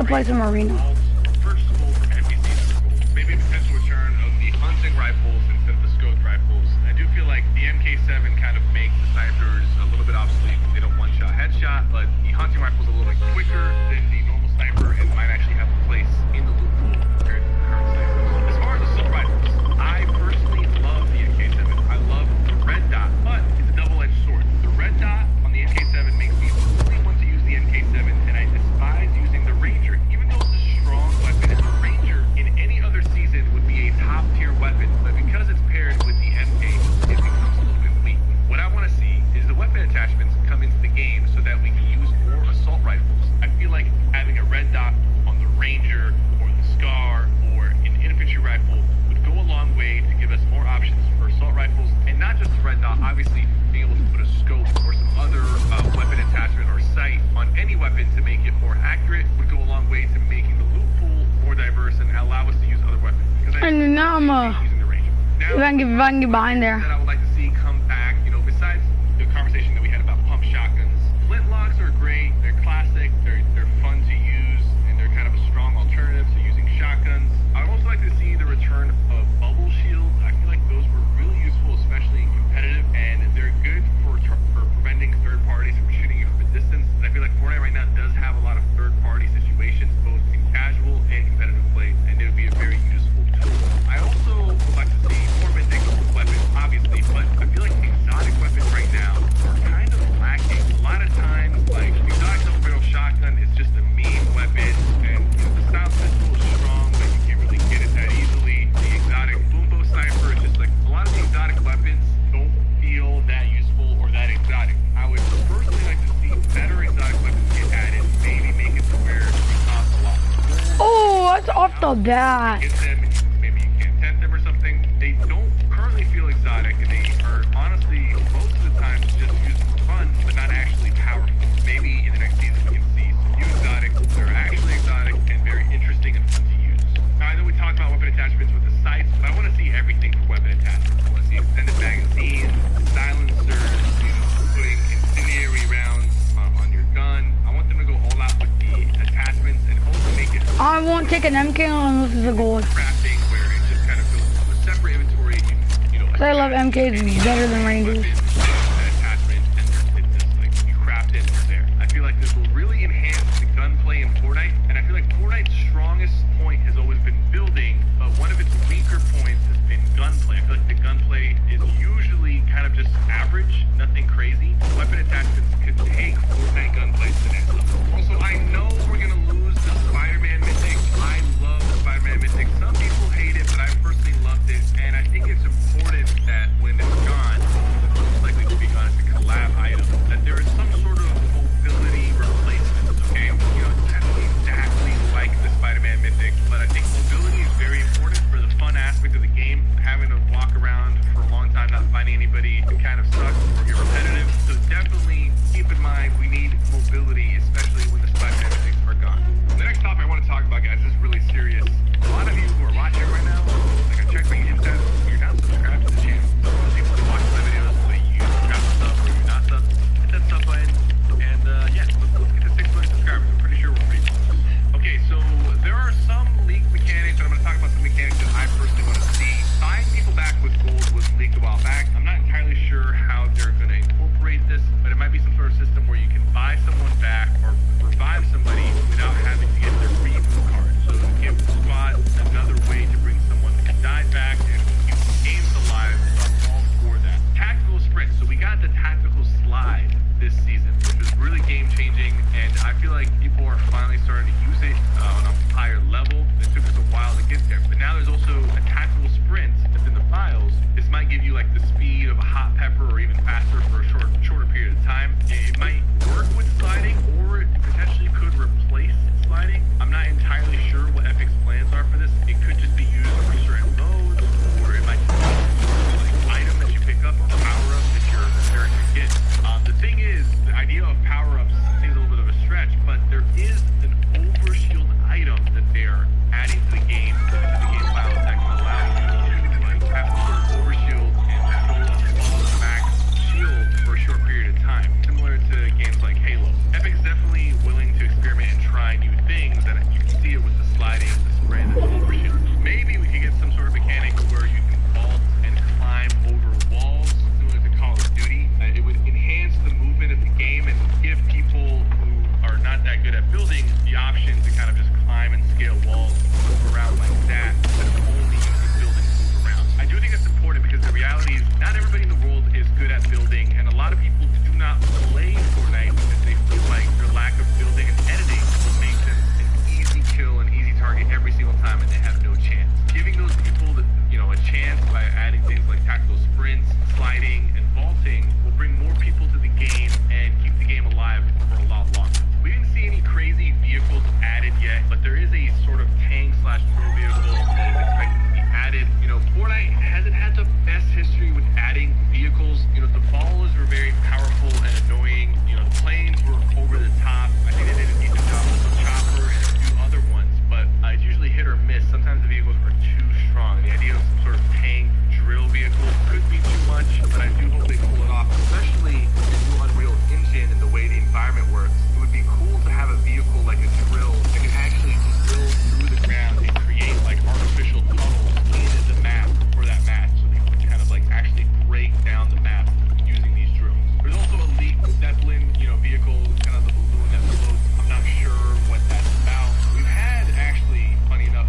to play some arena. Purchasable from NPCs. Maybe a potential return of the hunting rifles instead of the scoped rifles. I do feel like the MK7 kind of makes the snipers a little bit obsolete. They don't one-shot headshot, but the hunting rifle is a little bit quicker than the normal sniper and might actually have a place in the loot pool compared to the current snipers. As far as assault rifles, I personally love the MK7. I love the red dot, but it's a double-edged sword. The red dot on the MK7 makes me only want to use the MK7, and I despise using the Ranger. Even though it's a strong weapon, the Ranger in any other season would be a top-tier weapon, but because it's paired with the MK, it becomes a little bit weak. What I want to see is the weapon attachments come into the game so that we can use more assault rifles. I feel like having a red dot on the Ranger or the Scar or an infantry rifle would go a long way to give us more options for assault rifles, and not just the red dot, obviously being able to put a scope or some other weapon attachment or sight on any weapon to make it more accurate would go a long way to making the loot pool more diverse and allow us to use other weapons. And now I'm using the Ranger. Now, if I can get behind there. that I would like to see come back, you know, besides the conversation that we had about pump shotguns, flintlocks are great. They're classic. They're fun to use, and they're kind of a strong alternative to using shotguns. I would also like to see the return of bubble shields. I feel like those were really useful, especially in competitive, and they're good for preventing third parties from shooting you from a distance. And I feel like Fortnite right now does have a lot of third party situations, both in casual and competitive play, and it would be a very useful tool. I also would like to see more mythic weapons, obviously, but I feel like exotic weapons right now are kind of lacking. A lot of times, like, exotic double-barrel shotgun is just a mean weapon, and the style pistol is strong, but you can't really get it that easily. The exotic boombo sniper is just like, a lot of the exotic weapons don't feel that useful or that exotic. I would personally like to see better exotic weapons get added, maybe make it to where they cost a lot more. Oh, that's off the bat. Get them, and maybe you can tent them or something. They don't currently feel exotic, and they are honestly most of the time just used for fun, but not actually powerful. Maybe in the next season we can see some new exotics that are actually exotic and very interesting and fun to use. Now, I know we talked about weapon attachments with the sights, but I want to see everything for weapon attachments. I want to see extended magazines, silencers, putting incendiary rounds on your gun. I want them to go all out with the attachments and also make it. I won't take an MK unless it's a gold. Crafting where it just kind of goes to a separate inventory. You know, I love MKs better than Rangers. Attachment, and it's just like you craft it there. I feel like this will really enhance the gunplay in Fortnite, and I feel like Fortnite's strongest point has always been building, but one of its weaker points has been gunplay. I feel like the gunplay is usually kind of just average, nothing crazy. Weapon attachments could take Fortnite gunplay to the next level. Also, I know we're gonna lose the Spider-Man mythic. I love the Spider-Man mythic. Some people hate it, but I personally loved it, and I think it's important that when it's gone, that building the option to kind of just climb and scale walls, move around like that, but only using buildings to move around. I do think that's important because the reality is not everybody in the world is good at building, and a lot of people do not play Fortnite because they feel like their lack of building and editing will make them an easy kill, an easy target every single time, and they have no chance. Giving those people a chance by adding things like tactical sprints, sliding, and vaulting will bring more people to the game and keep the game alive for a lot longer. We didn't see any crazy vehicles added yet, but there is a sort of tank/throw vehicle that is expected to be added. Fortnite hasn't had the best history with adding vehicles. The balls were very powerful and annoying. The planes were over the top. I think they did a decent job with the chopper and a few other ones, but it's usually hit or miss. Sometimes the vehicles are too strong. The idea of some sort of tank drill vehicle could be too much, but I do hope they pull it off, especially in the new Unreal Engine and the way the environment works. It would be cool to have a vehicle like a drill that can actually drill through the ground and create like artificial tunnels into the map for that match, so they can kind of like actually break down the map using these drills. There's also a Elite Zeppelin, vehicle, kind of the balloon that floats. I'm not sure what that's about. We've had actually, funny enough,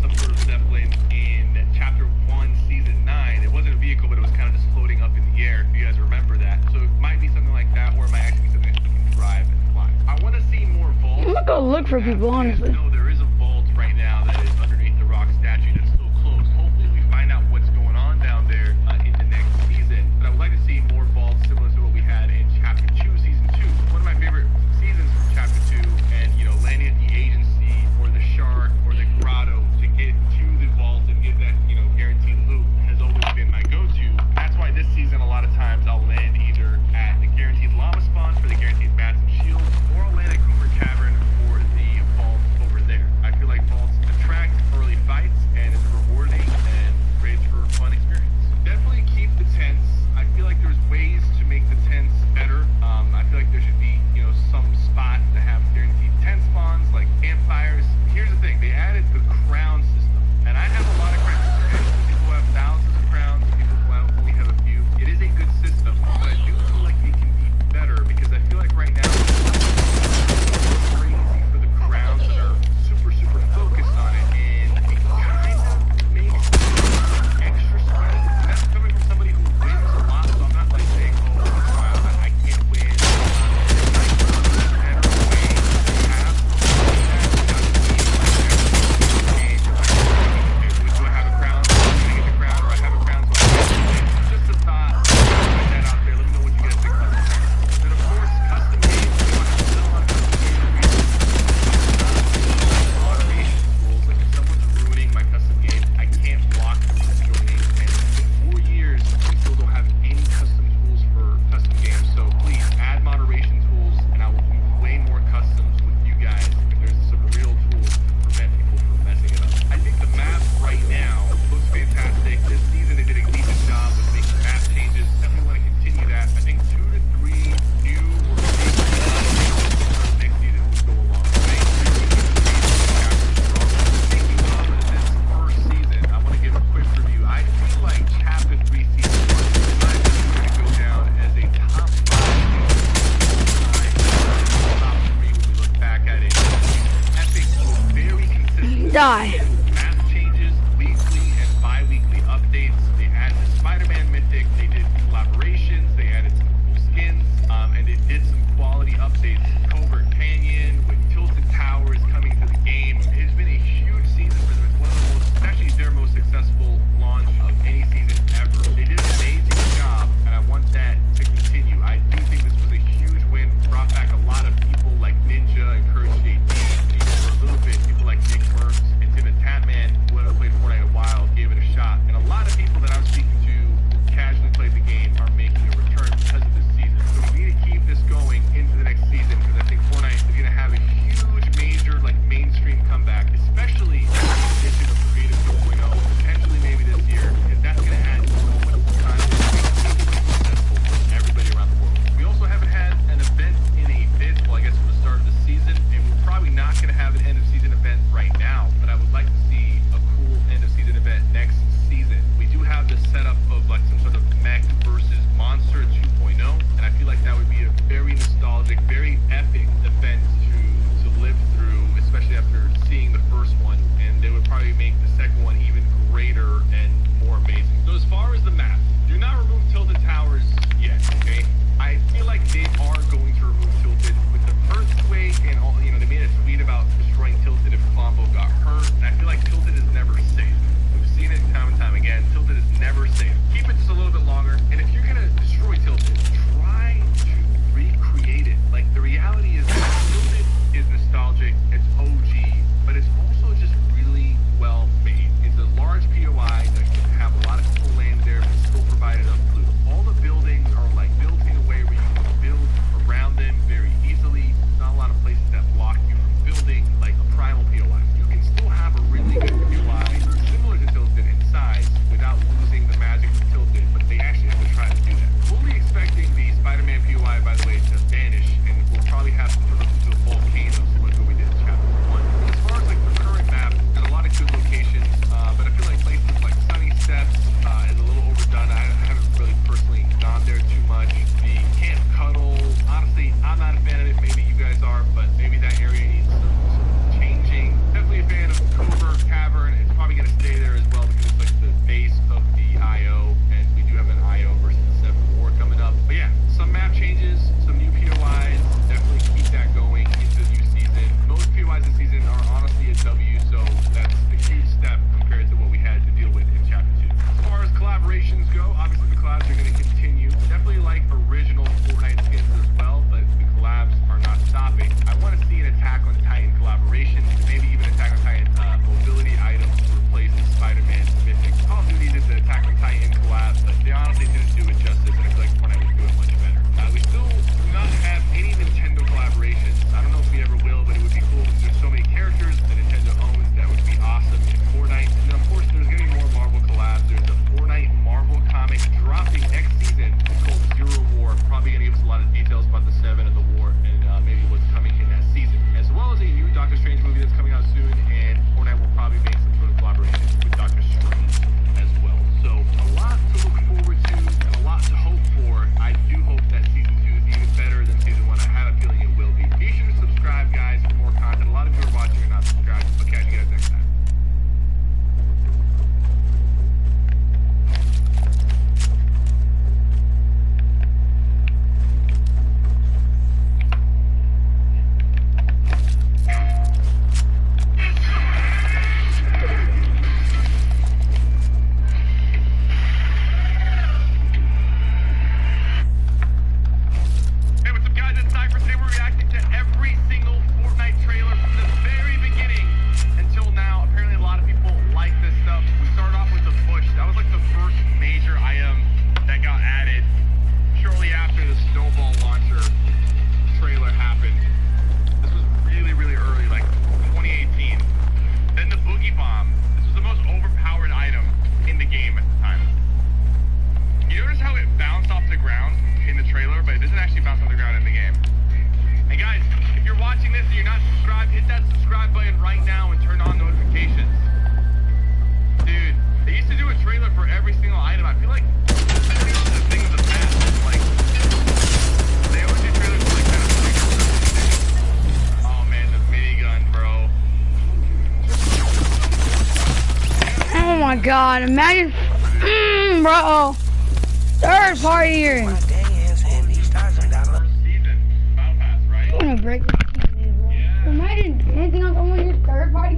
some sort of Zeppelin in Chapter 1, Season 9. It wasn't a vehicle, but it was kind of just floating up in the air, if you guys remember that. So it might be something like that, or it might actually be something that you can drive and fly. I want to see more vaults. I'm gonna go look for people, honestly. No, there is a vault right now that is underneath the rock statue that's still closed. Hopefully we find out what's going on down there in the next season. But I would like to see more vaults similar to what we had in Chapter 2, Season 2. One of my favorite seasons from Chapter 2, and landing at the agency or the shark or the grotto to get to the vault and get that guaranteed loot has always been my go-to. That's why this season a lot of times I'll land either at the guaranteed llama spawn for the guaranteed bats and shields, or I'll land at Cooper Cavern for the vault over there. I feel like vaults attract early fights and it's rewarding and creates for a fun experience. Definitely keep the tents. I feel like there's ways to make the tents better. I feel like there should be some spot to have guaranteed tent spawns like campfires. Here's the thing, they added the crown system, and I have a lot of crowns. And people who have thousands of crowns, people who only have a few. It is a good system, but I do feel like it can be better because I feel like right now it's crazy for the crowns that are super focused on it, and it kind of makes extra sweat. And that's coming from somebody who wins a lot, so I'm not like saying, oh wow, I can't win. Die. Map changes, weekly and bi-weekly updates. They added the Spider-Man mythic, they did collaborations, they added some cool skins, and they did some quality updates. Covert Canyon with Tilted Towers coming to the game. It's been a huge season for them. It's one of the most, actually their most successful launch of any season ever. They did an amazing job, and I want that to continue. I do think this was a huge win, brought back a lot of people like Ninja and Courage JD, even for a little bit, people like Nick Merckx and Tim Attack. it's OG, but it's also just really well made. It's a large POI that can have a lot of people land there, but still provide enough loot. All the buildings are like built in a way where you can build around them very easily. There's not a lot of places that block you from building like a primal POI. You can still have a really good POI similar to Tilted in size without losing the magic of Tilted, but they actually have to try to do that. Fully expecting the Spider-Man POI, by the way, to vanish, and we'll probably have some sort of volcanoes similar to what we did in Chapter 1. As far as like the current map, there's a lot of good locations, but I feel like places like Sunny Steps is a little overdone. I haven't really personally gone there too much. The Camp Cuddle, honestly, I'm not a fan of it. Maybe you guys are, but maybe that area needs some changing. Definitely a fan of Covert Cavern. It's probably going to stay there as well because it's like the base of the IO, and we do have an IO versus the 7th War coming up. But yeah, some map changes, some new POIs. Definitely keep that going into the new season. Most POIs this season are honestly a W, so that's a huge step compared to what we had to deal with in Chapter 2. As far as collaborations go, obviously the collabs are going to continue. Definitely like original Fortnite skins as well, but the collabs are not stopping. I want to see an Attack on Titan collaboration, maybe even Attack on Titan mobility items to replace the Spider-Man Mythic. Call of Duty did the Attack on Titan collab, but they honestly didn't do it justice, and I feel like Fortnite would do it much better. We still do not have any Nintendo collaborations. I don't know if we ever will, but it would be cool because there's so many characters that Nintendo owns that would be awesome in Fortnite. And then of course there's going to be more Marvel collabs. There's a Fortnite Marvel comic dropping next season. It's called Zero War. Probably going to give us a lot of details about the 7 and the war and maybe what's coming in that season. As well as a new Doctor Strange movie that's coming out soon, and Fortnite will probably make some sort of collaboration with Doctor Strange as well. So a lot to look forward to and a lot to hope for. I do hope that season 2 is even better than season 1. I have a feeling it will be. Be sure to subscribe, guys, for more content. A lot of you are watching and not subscribed. I'll catch you guys next time. Oh my god, imagine, bro, third party here. I'm gonna break this. Imagine anything else, I'm gonna get third party.